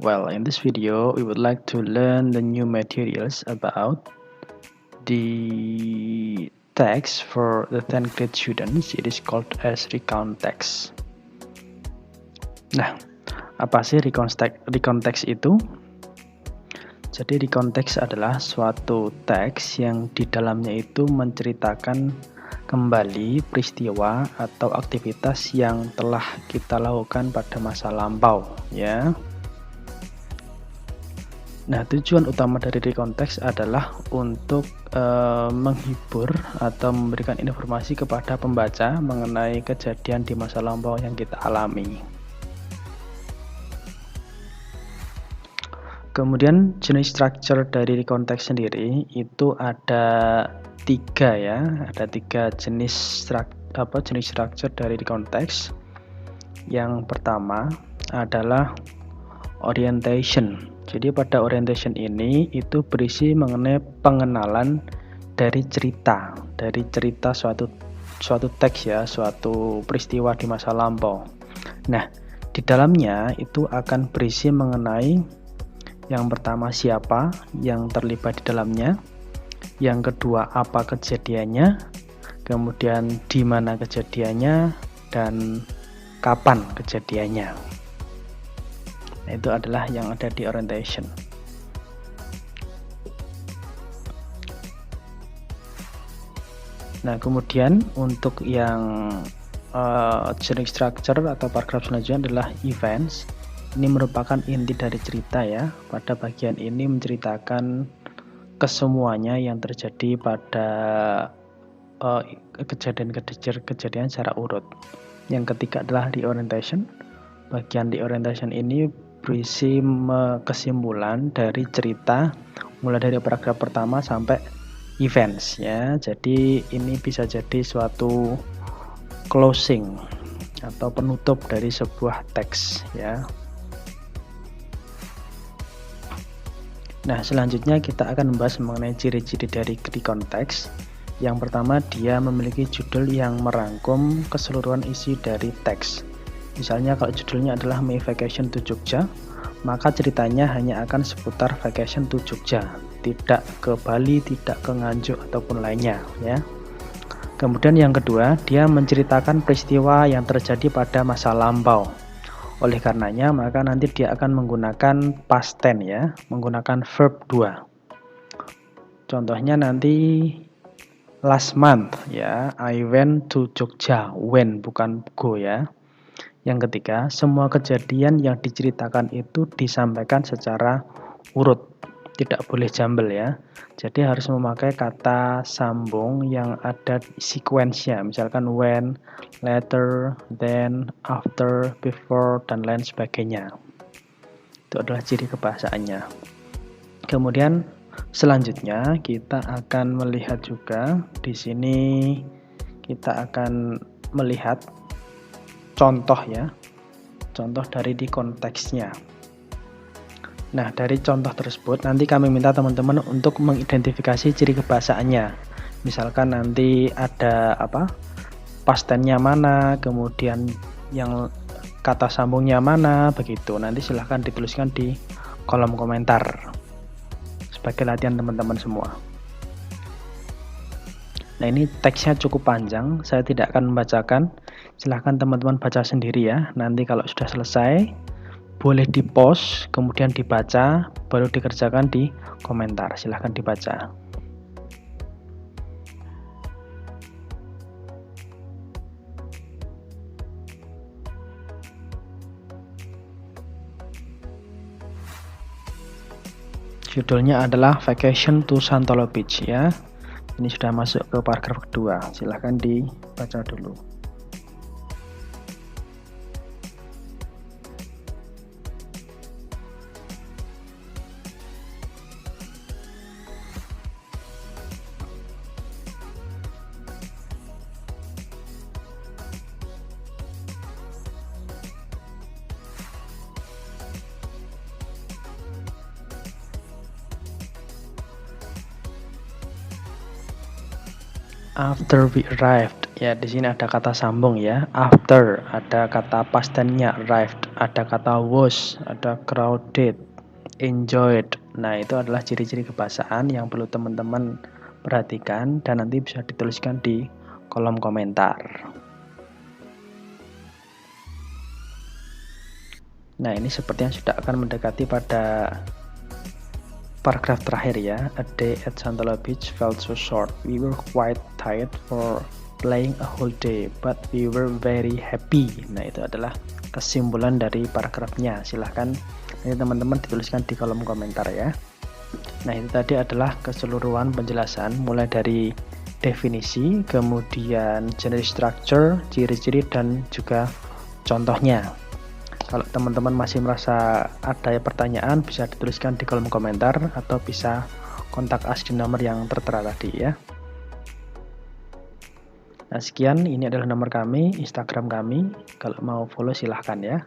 Well, in this video, we would like to learn the new materials about the text for the 10th grade students. It is called as recount text. Nah, apa sih recount text itu? Jadi recount text adalah suatu teks yang di dalamnya itu menceritakan kembali peristiwa atau aktivitas yang telah kita lakukan pada masa lampau, ya. Nah, tujuan utama dari recount text adalah untuk menghibur atau memberikan informasi kepada pembaca mengenai kejadian di masa lampau yang kita alami. Kemudian jenis structure dari recount text sendiri itu ada tiga ya, ada tiga jenis structure dari recount text. Yang pertama adalah orientation. Jadi pada orientation ini itu berisi mengenai pengenalan dari cerita suatu teks ya, suatu peristiwa di masa lampau. Nah, di dalamnya itu akan berisi mengenai yang pertama siapa yang terlibat di dalamnya, yang kedua apa kejadiannya, kemudian di mana kejadiannya, dan kapan kejadiannya. Nah, itu adalah yang ada di orientation. Nah, kemudian untuk yang jenis structure atau paragraf selanjutnya adalah events. Ini merupakan inti dari cerita ya. Pada bagian ini menceritakan kesemuanya yang terjadi pada kejadian secara urut. Yang ketiga adalah di orientation. Bagian di orientation ini berisi kesimpulan dari cerita mulai dari paragraf pertama sampai events ya. Jadi ini bisa jadi suatu closing atau penutup dari sebuah teks ya. Nah, selanjutnya kita akan membahas mengenai ciri-ciri dari recount text. Yang pertama, dia memiliki judul yang merangkum keseluruhan isi dari teks. Misalnya kalau judulnya adalah My Vacation to Jogja, maka ceritanya hanya akan seputar vacation to Jogja, tidak ke Bali, tidak ke Nganjuk ataupun lainnya ya. Kemudian yang kedua, dia menceritakan peristiwa yang terjadi pada masa lampau. Oleh karenanya, maka nanti dia akan menggunakan past tense ya, menggunakan verb 2. Contohnya nanti last month ya, I went to Jogja, when bukan go ya. Yang ketiga, semua kejadian yang diceritakan itu disampaikan secara urut, tidak boleh jumble ya. Jadi harus memakai kata sambung yang ada sequence-nya, misalkan when, later, then, after, before, dan lain sebagainya. Itu adalah ciri kebahasaannya. Kemudian selanjutnya kita akan melihat juga di sini kita akan melihat contoh ya, contoh dari di konteksnya. Nah, dari contoh tersebut nanti kami minta teman-teman untuk mengidentifikasi ciri kebahasaannya. Misalkan nanti ada past tense-nya mana, kemudian yang kata sambungnya mana, begitu. Nanti silahkan dituliskan di kolom komentar sebagai latihan teman-teman semua. Nah, ini teksnya cukup panjang, saya tidak akan membacakan. Silahkan teman-teman baca sendiri ya. Nanti kalau sudah selesai, boleh di-pause, kemudian dibaca, baru dikerjakan di komentar. Silahkan dibaca. Judulnya adalah Vacation to Santolo Beach ya. Ini sudah masuk ke paragraf kedua. Silahkan dibaca dulu. After we arrived, ya di sini ada kata sambung ya. After ada kata past tense-nya arrived. ada kata was, ada crowded, enjoyed. Nah, itu adalah ciri-ciri kebahasaan yang perlu teman-teman perhatikan dan nanti bisa dituliskan di kolom komentar. Nah, ini sepertinya sudah akan mendekati pada paragraf terakhir ya. A day at Santolo Beach felt so short. We were quite tired for playing a whole day, but we were very happy. Nah, itu adalah kesimpulan dari paragrafnya. Silahkan ini teman-teman dituliskan di kolom komentar ya. Nah, itu tadi adalah keseluruhan penjelasan mulai dari definisi, kemudian general structure, ciri-ciri, dan juga contohnya. Kalau teman-teman masih merasa ada pertanyaan, bisa dituliskan di kolom komentar atau bisa kontak us di nomor yang tertera tadi ya. Nah, sekian, ini adalah nomor kami, Instagram kami. Kalau mau follow silahkan ya.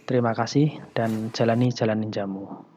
Terima kasih dan jalani jamu.